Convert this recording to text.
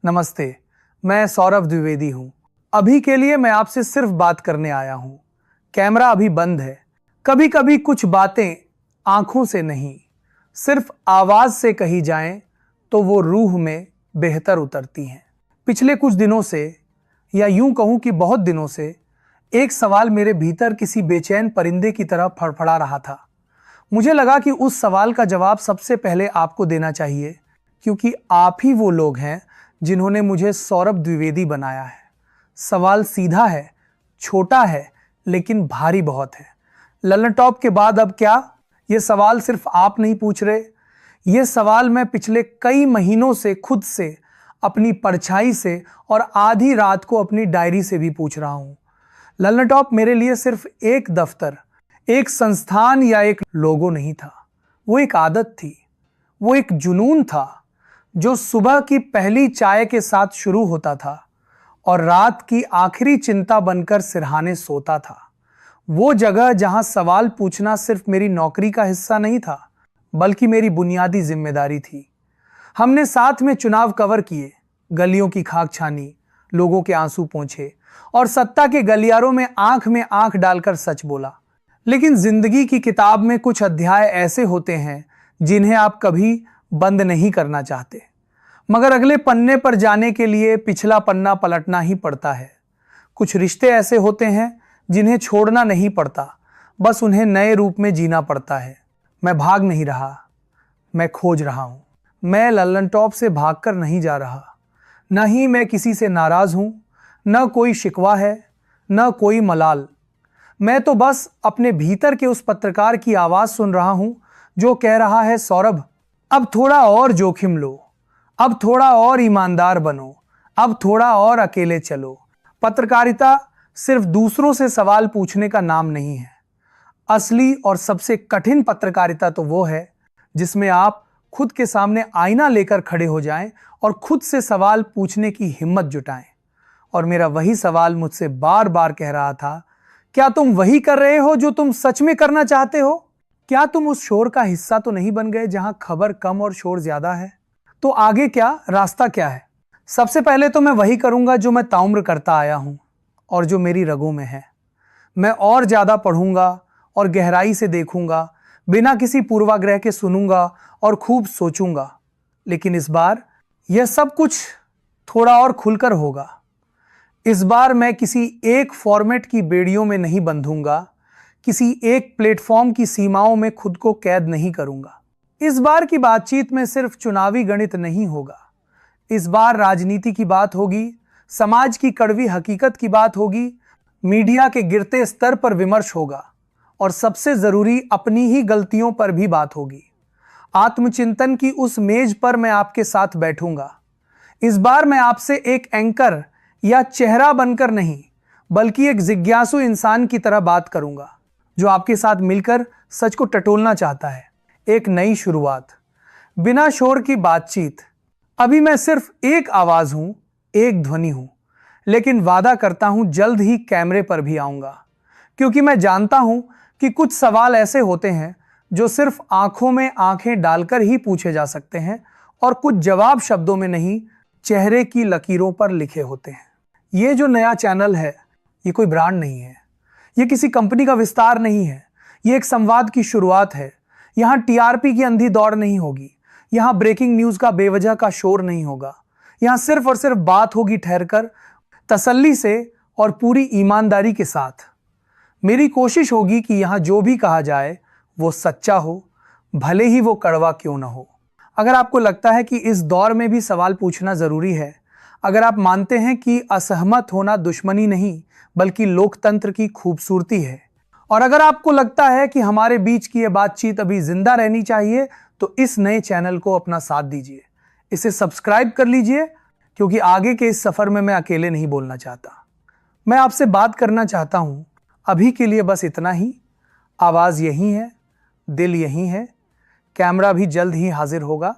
नमस्ते, मैं सौरभ द्विवेदी हूँ। अभी के लिए मैं आपसे सिर्फ बात करने आया हूँ। कैमरा अभी बंद है। कभी कभी कुछ बातें आंखों से नहीं, सिर्फ आवाज से कही जाएं तो वो रूह में बेहतर उतरती हैं। पिछले कुछ दिनों से, या यूं कहूं कि बहुत दिनों से, एक सवाल मेरे भीतर किसी बेचैन परिंदे की तरह फड़फड़ा रहा था। मुझे लगा कि उस सवाल का जवाब सबसे पहले आपको देना चाहिए, क्योंकि आप ही वो लोग हैं जिन्होंने मुझे सौरभ द्विवेदी बनाया है। सवाल सीधा है, छोटा है, लेकिन भारी बहुत है। ललन टॉप के बाद अब क्या? ये सवाल सिर्फ आप नहीं पूछ रहे। ये सवाल मैं पिछले कई महीनों से खुद से, अपनी परछाई से और आधी रात को अपनी डायरी से भी पूछ रहा हूं। ललन टॉप मेरे लिए सिर्फ एक दफ्तर, एक संस्थान या एक लोगो नहीं था। वो एक आदत थी, वो एक जुनून था जो सुबह की पहली चाय के साथ शुरू होता था और रात की आखिरी चिंता बनकर सिरहाने सोता था। वो जगह जहां सवाल पूछना सिर्फ मेरी नौकरी का हिस्सा नहीं था, बल्कि मेरी बुनियादी जिम्मेदारी थी। हमने साथ में चुनाव कवर किए, गलियों की खाक छानी, लोगों के आंसू पोंछे और सत्ता के गलियारों में आंख डालकर सच बोला। लेकिन जिंदगी की किताब में कुछ अध्याय ऐसे होते हैं जिन्हें आप कभी बंद नहीं करना चाहते, मगर अगले पन्ने पर जाने के लिए पिछला पन्ना पलटना ही पड़ता है। कुछ रिश्ते ऐसे होते हैं जिन्हें छोड़ना नहीं पड़ता, बस उन्हें नए रूप में जीना पड़ता है। मैं भाग नहीं रहा, मैं खोज रहा हूं। मैं ललन टॉप से भागकर नहीं जा रहा। न ही मैं किसी से नाराज हूं, न कोई शिकवा है, न कोई मलाल। मैं तो बस अपने भीतर के उस पत्रकार की आवाज सुन रहा हूं जो कह रहा है, सौरभ, अब थोड़ा और जोखिम लो, अब थोड़ा और ईमानदार बनो, अब थोड़ा और अकेले चलो। पत्रकारिता सिर्फ दूसरों से सवाल पूछने का नाम नहीं है। असली और सबसे कठिन पत्रकारिता तो वो है जिसमें आप खुद के सामने आईना लेकर खड़े हो जाएं और खुद से सवाल पूछने की हिम्मत जुटाएं। और मेरा वही सवाल मुझसे बार बार कह रहा था, क्या तुम वही कर रहे हो जो तुम सच में करना चाहते हो? क्या तुम उस शोर का हिस्सा तो नहीं बन गए जहां खबर कम और शोर ज्यादा है? तो आगे क्या, रास्ता क्या है? सबसे पहले तो मैं वही करूंगा जो मैं ताउम्र करता आया हूं और जो मेरी रगों में है। मैं और ज्यादा पढ़ूंगा और गहराई से देखूंगा, बिना किसी पूर्वाग्रह के सुनूंगा और खूब सोचूंगा। लेकिन इस बार यह सब कुछ थोड़ा और खुलकर होगा। इस बार मैं किसी एक फॉर्मेट की बेड़ियों में नहीं बंधूंगा, किसी एक प्लेटफॉर्म की सीमाओं में खुद को कैद नहीं करूंगा। इस बार की बातचीत में सिर्फ चुनावी गणित नहीं होगा। इस बार राजनीति की बात होगी, समाज की कड़वी हकीकत की बात होगी, मीडिया के गिरते स्तर पर विमर्श होगा और सबसे जरूरी अपनी ही गलतियों पर भी बात होगी। आत्मचिंतन की उस मेज पर मैं आपके साथ बैठूंगा। इस बार मैं आपसे एक एंकर या चेहरा बनकर नहीं, बल्कि एक जिज्ञासु इंसान की तरह बात करूंगा जो आपके साथ मिलकर सच को टटोलना चाहता है। एक नई शुरुआत, बिना शोर की बातचीत। अभी मैं सिर्फ एक आवाज हूं, एक ध्वनि हूं, लेकिन वादा करता हूं जल्द ही कैमरे पर भी आऊंगा, क्योंकि मैं जानता हूं कि कुछ सवाल ऐसे होते हैं जो सिर्फ आंखों में आंखें डालकर ही पूछे जा सकते हैं और कुछ जवाब शब्दों में नहीं, चेहरे की लकीरों पर लिखे होते हैं। ये जो नया चैनल है, ये कोई ब्रांड नहीं है, ये किसी कंपनी का विस्तार नहीं है, ये एक संवाद की शुरुआत है। यहां टीआरपी की अंधी दौड़ नहीं होगी, यहां ब्रेकिंग न्यूज का बेवजह का शोर नहीं होगा। यहां सिर्फ और सिर्फ बात होगी ठहरकर, तसल्ली से और ईमानदारी ईमानदारी के साथ। मेरी कोशिश होगी कि यहां जो भी कहा जाए वो सच्चा हो, भले ही वो कड़वा क्यों ना हो। अगर आपको लगता है कि इस दौर में भी सवाल पूछना जरूरी है, अगर आप मानते हैं कि असहमत होना दुश्मनी नहीं बल्कि लोकतंत्र की खूबसूरती है, और अगर आपको लगता है कि हमारे बीच की यह बातचीत अभी जिंदा रहनी चाहिए, तो इस नए चैनल को अपना साथ दीजिए, इसे सब्सक्राइब कर लीजिए, क्योंकि आगे के इस सफर में मैं अकेले नहीं बोलना चाहता। मैं आपसे बात करना चाहता हूं। अभी के लिए बस इतना ही। आवाज यही है, दिल यही है, कैमरा भी जल्द ही हाजिर होगा।